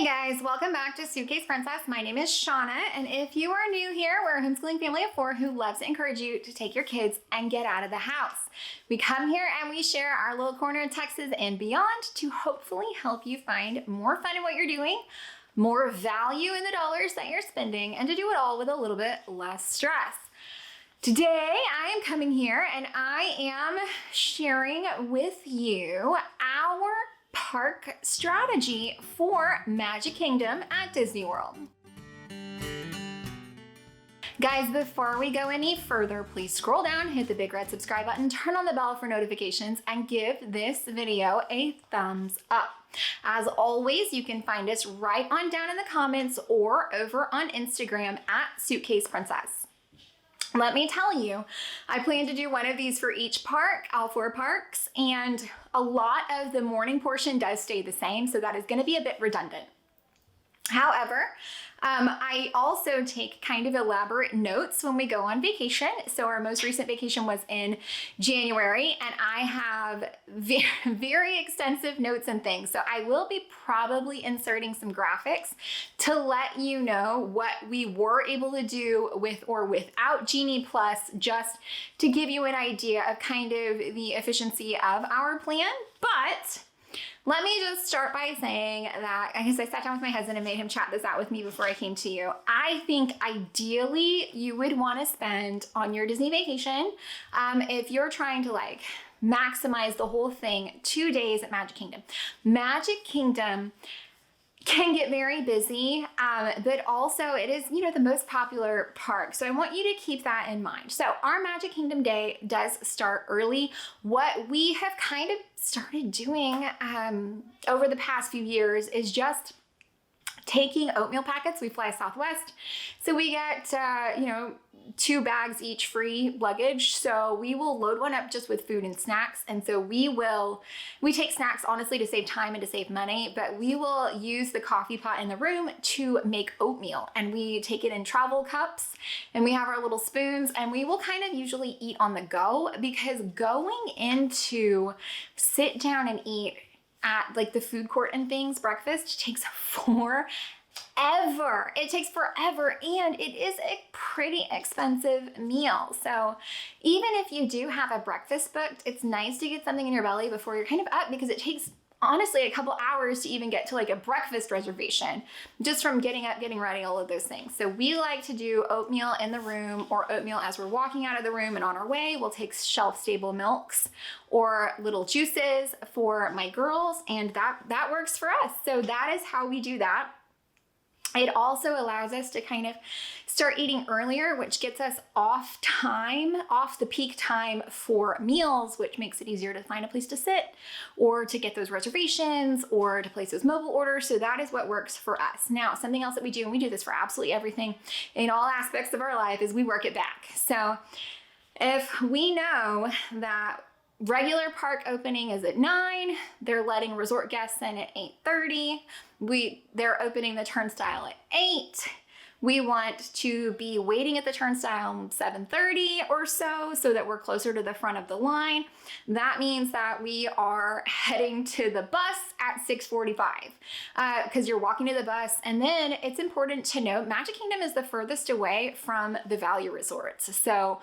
Guys, welcome back to Suitcase Princess. My name is Shanna, and if you are new here, we're a homeschooling family of 4 who loves to encourage you to take your kids and get out of the house. We come here and we share our little corner of Texas and beyond to hopefully help you find more fun in what you're doing, more value in the dollars that you're spending, and to do it all with a little bit less stress. Today, I am coming here and I am sharing with you our park strategy for Magic Kingdom at Disney World. Guys, before we go any further, please scroll down, hit the big red subscribe button, turn on the bell for notifications, and give this video a thumbs up. As always, you can find us right on down in the comments or over on Instagram at Suitcase Princess. Let me tell you, I plan to do one of these for each park, all 4 parks, and a lot of the morning portion does stay the same, so that is going to be a bit redundant. However, I also take kind of elaborate notes when we go on vacation. So our most recent vacation was in January, and I have very, very extensive notes and things. So I will be probably inserting some graphics to let you know what we were able to do with or without Genie Plus, just to give you an idea of kind of the efficiency of our plan. But let me just start by saying that, I guess I sat down with my husband and made him chat this out with me before I came to you. I think ideally you would want to spend on your Disney vacation, if you're trying to like maximize the whole thing, 2 days at Magic Kingdom. Magic Kingdom can get very busy, but also it is, the most popular park. So I want you to keep that in mind. So our Magic Kingdom day does start early. What we have kind of started doing over the past few years is just taking oatmeal packets. We fly Southwest, so we get 2 bags each free luggage. So we will load one up just with food and snacks. And so we take snacks honestly to save time and to save money, but we will use the coffee pot in the room to make oatmeal, and we take it in travel cups, and we have our little spoons, and we will kind of usually eat on the go, because going into sit down and eat at like the food court and things, breakfast takes forever. It takes forever, and it is a pretty expensive meal. So even if you do have a breakfast booked, it's nice to get something in your belly before you're kind of up, because it takes honestly a couple hours to even get to like a breakfast reservation, just from getting up, getting ready, all of those things. So we like to do oatmeal in the room, or oatmeal as we're walking out of the room, and on our way we'll take shelf-stable milks or little juices for my girls, and that works for us. So that is how we do that. It also allows us to kind of start eating earlier, which gets us off the peak time for meals, which makes it easier to find a place to sit, or to get those reservations, or to place those mobile orders. So that is what works for us. Now, something else that we do, and we do this for absolutely everything in all aspects of our life, is we work it back. So if we know that regular park opening is at 9, they're letting resort guests in at 8:30. They're opening the turnstile at 8. We want to be waiting at the turnstile 7:30 or so that we're closer to the front of the line. That means that we are heading to the bus at 6:45, because you're walking to the bus. And then it's important to note, Magic Kingdom is the furthest away from the value resorts. So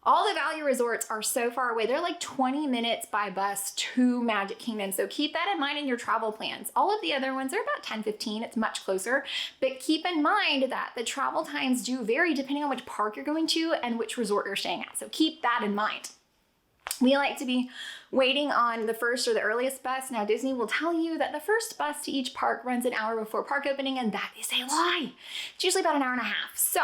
all the value resorts are so far away. They're like 20 minutes by bus to Magic Kingdom. So keep that in mind in your travel plans. All of the other ones are about 10-15. It's much closer. But keep in mind that the travel times do vary depending on which park you're going to and which resort you're staying at. So keep that in mind. We like to be waiting on the first or the earliest bus. Now, Disney will tell you that the first bus to each park runs an hour before park opening, and that is a lie. It's usually about an hour and a half. So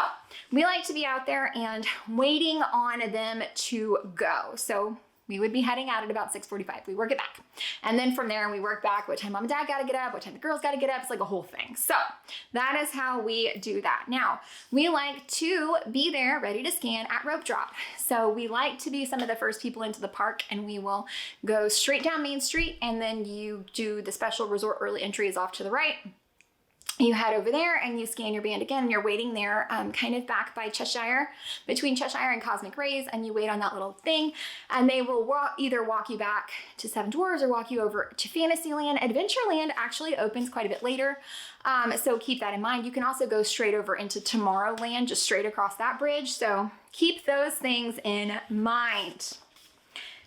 we like to be out there and waiting on them to go. So we would be heading out at about 6:45. We work it back. And then from there, we work back what time mom and dad got to get up, what time the girls got to get up. It's like a whole thing. So that is how we do that. Now, we like to be there ready to scan at rope drop. So we like to be some of the first people into the park, and we will go straight down Main Street, and then you do the special resort early entries off to the right. you head over there and you scan your band again, and you're waiting there kind of back by Cheshire, between Cheshire and Cosmic Rays, and you wait on that little thing, and they will either walk you back to Seven Dwarfs or walk you over to Fantasyland. Adventureland actually opens quite a bit later, so keep that in mind. You can also go straight over into Tomorrowland, just straight across that bridge, so keep those things in mind.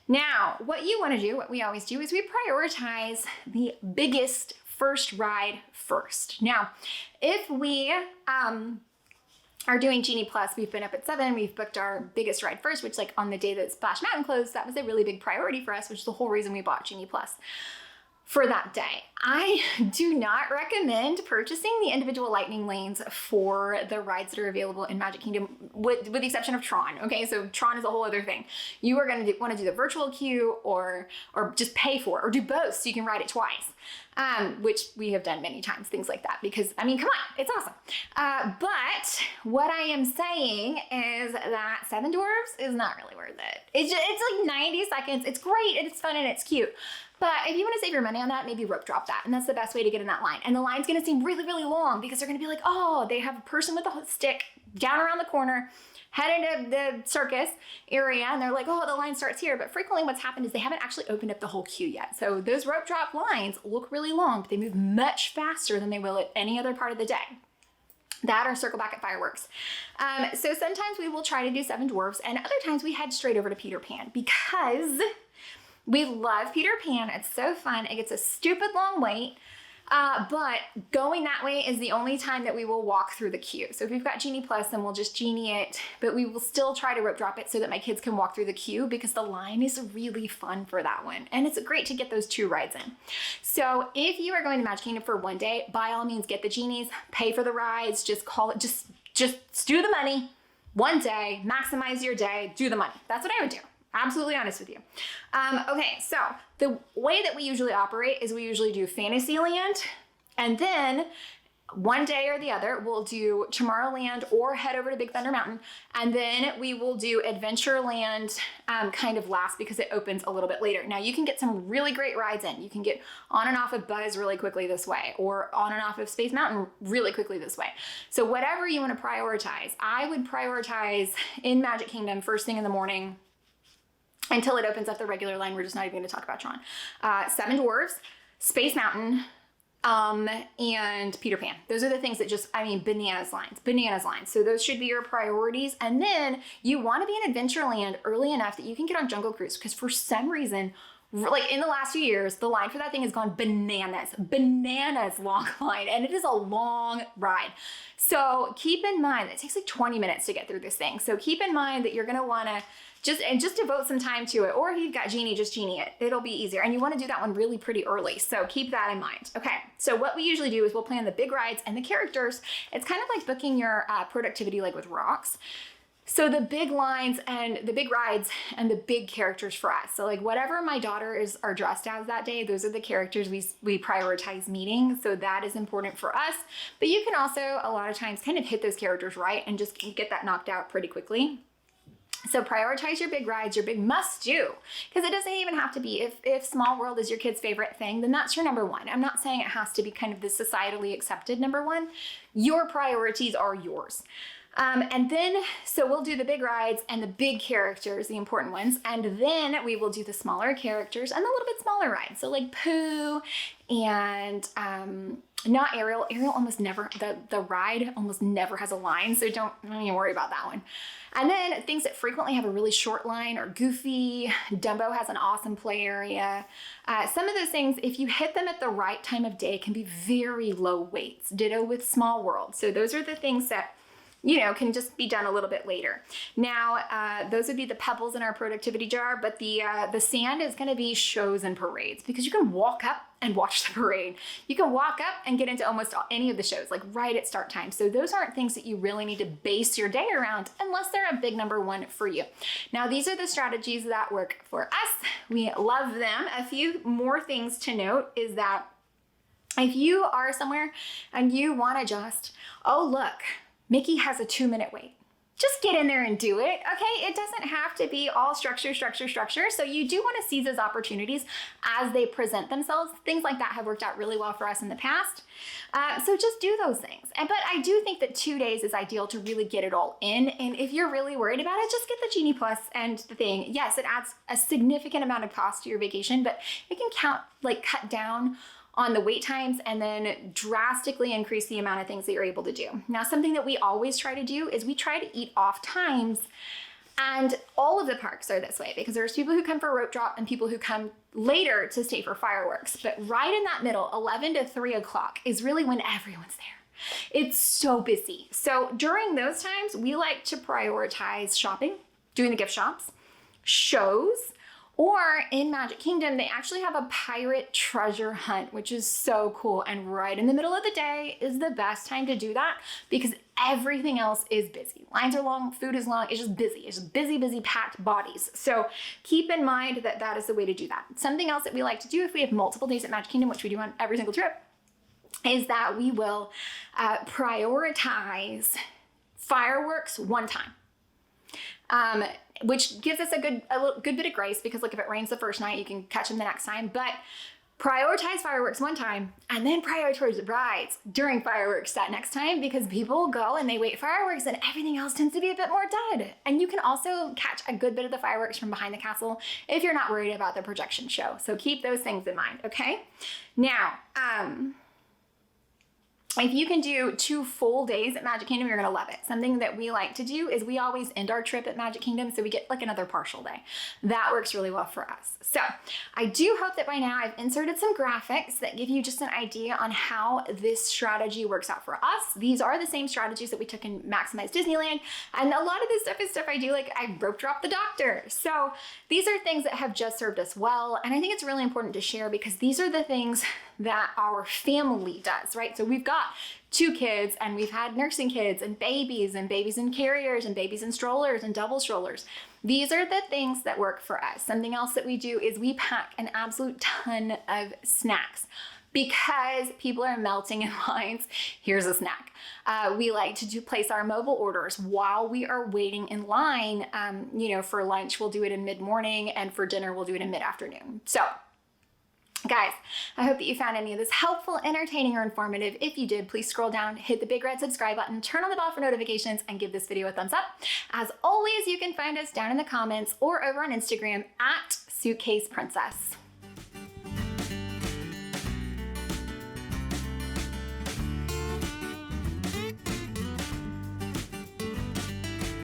Now, what you want to do, what we always do, is we prioritize the biggest first ride first. Now, if we are doing Genie Plus, we've been up at 7, we've booked our biggest ride first, which like on the day that Splash Mountain closed, that was a really big priority for us, which is the whole reason we bought Genie Plus for that day. I do not recommend purchasing the individual lightning lanes for the rides that are available in Magic Kingdom, with the exception of Tron. Okay, so Tron is a whole other thing. You are going to want to do the virtual queue or just pay for it, or do both so you can ride it twice, which we have done many times, things like that, because I mean, come on, it's awesome. But what I am saying is that Seven Dwarfs is not really worth it. It's like 90 seconds. It's great and it's fun and it's cute. But if you want to save your money on that, maybe rope drop that. And that's the best way to get in that line. And the line's going to seem really, really long because they're going to be like, oh, they have a person with a stick down around the corner, head into the circus area. And they're like, oh, the line starts here. But frequently what's happened is they haven't actually opened up the whole queue yet. So those rope drop lines look really long, but they move much faster than they will at any other part of the day. That or circle back at fireworks. So sometimes we will try to do Seven Dwarfs, and other times we head straight over to Peter Pan because we love Peter Pan. It's so fun. It gets a stupid long wait, but going that way is the only time that we will walk through the queue. So if we've got Genie Plus, then we'll just Genie it, but we will still try to rope drop it so that my kids can walk through the queue because the line is really fun for that one. And it's great to get those 2 rides in. So if you are going to Magic Kingdom for one day, by all means, get the Genies, pay for the rides, just call it, just do the money, one day, maximize your day, do the money. That's what I would do. Absolutely honest with you. Okay, so the way that we usually operate is we usually do Fantasyland, and then one day or the other, we'll do Tomorrowland or head over to Big Thunder Mountain, and then we will do Adventureland kind of last because it opens a little bit later. Now, you can get some really great rides in. You can get on and off of Buzz really quickly this way, or on and off of Space Mountain really quickly this way. So whatever you want to prioritize, I would prioritize in Magic Kingdom first thing in the morning, until it opens up the regular line. We're just not even going to talk about Tron. Seven Dwarfs, Space Mountain, and Peter Pan. Those are the things that just, I mean, bananas lines. So those should be your priorities. And then you want to be in Adventureland early enough that you can get on Jungle Cruise, because for some reason, like in the last few years, the line for that thing has gone bananas long line, and it is a long ride. So keep in mind, it takes like 20 minutes to get through this thing. So keep in mind that you're going to want to just devote some time to it, or if you've got Genie, just Genie it. It'll be easier. And you want to do that one really pretty early. So keep that in mind. Okay. So what we usually do is we'll plan the big rides and the characters. It's kind of like booking your productivity like with rocks. So the big lines and the big rides and the big characters for us. So like whatever my daughters are dressed as that day, those are the characters we prioritize meeting. So that is important for us. But you can also a lot of times kind of hit those characters right and just get that knocked out pretty quickly. So prioritize your big rides, your big must do, because it doesn't even have to be, if Small World is your kid's favorite thing, then that's your number one. I'm not saying it has to be kind of the societally accepted number one. Your priorities are yours. And then, so we'll do the big rides and the big characters, the important ones. And then we will do the smaller characters and the little bit smaller rides. So like Pooh and, not Ariel. Ariel almost never, the ride almost never has a line. So don't even worry about that one. And then things that frequently have a really short line are Goofy. Dumbo has an awesome play area. Some of those things, if you hit them at the right time of day, can be very low weights. Ditto with Small World. So those are the things that, you know, can just be done a little bit later. Now, those would be the pebbles in our productivity jar, but the sand is going to be shows and parades, because you can walk up and watch the parade. You can walk up and get into almost any of the shows, like right at start time. So those aren't things that you really need to base your day around unless they're a big number one for you. Now, these are the strategies that work for us. We love them. A few more things to note is that if you are somewhere and you want to just, oh, look, Mickey has a 2-minute wait. just get in there and do it, okay? It doesn't have to be all structure, structure, structure. So you do want to seize those opportunities as they present themselves. Things like that have worked out really well for us in the past. So just do those things. But I do think that 2 days is ideal to really get it all in. And if you're really worried about it, just get the Genie Plus and the thing. Yes, it adds a significant amount of cost to your vacation, but it can cut down on the wait times and then drastically increase the amount of things that you're able to do. Now, something that we always try to do is we try to eat off times, and all of the parks are this way because there's people who come for rope drop and people who come later to stay for fireworks. But right in that middle, 11 to 3 o'clock is really when everyone's there. It's so busy. So during those times, we like to prioritize shopping, doing the gift shops, shows, or in Magic Kingdom, they actually have a pirate treasure hunt, which is so cool. And right in the middle of the day is the best time to do that because everything else is busy. Lines are long, food is long, it's just busy. It's just busy, busy, packed bodies. So keep in mind that that is the way to do that. Something else that we like to do if we have multiple days at Magic Kingdom, which we do on every single trip, is that we will prioritize fireworks one time. Which gives us a good bit of grace because if it rains the first night, you can catch them the next time. But prioritize fireworks one time and then prioritize rides during fireworks that next time because people go and they wait fireworks and everything else tends to be a bit more dead. And you can also catch a good bit of the fireworks from behind the castle if you're not worried about the projection show. So keep those things in mind, okay? Now, if you can do 2 full days at Magic Kingdom, you're gonna love it. Something that we like to do is we always end our trip at Magic Kingdom, so we get another partial day. That works really well for us. So I do hope that by now I've inserted some graphics that give you just an idea on how this strategy works out for us. These are the same strategies that we took in Maximize Disneyland, and a lot of this stuff is stuff I do, I rope drop the doctor. So these are things that have just served us well, and I think it's really important to share because these are the things that our family does, right? So we've got 2 kids and we've had nursing kids and babies in carriers and babies in strollers and double strollers. These are the things that work for us. Something else that we do is we pack an absolute ton of snacks. Because people are melting in lines, here's a snack. We like to place our mobile orders while we are waiting in line. For lunch, we'll do it in mid-morning, and for dinner, we'll do it in mid-afternoon. So, guys, I hope that you found any of this helpful, entertaining, or informative. If you did, please scroll down, hit the big red subscribe button, turn on the bell for notifications, and give this video a thumbs up. As always, you can find us down in the comments or over on Instagram at Suitcase Princess.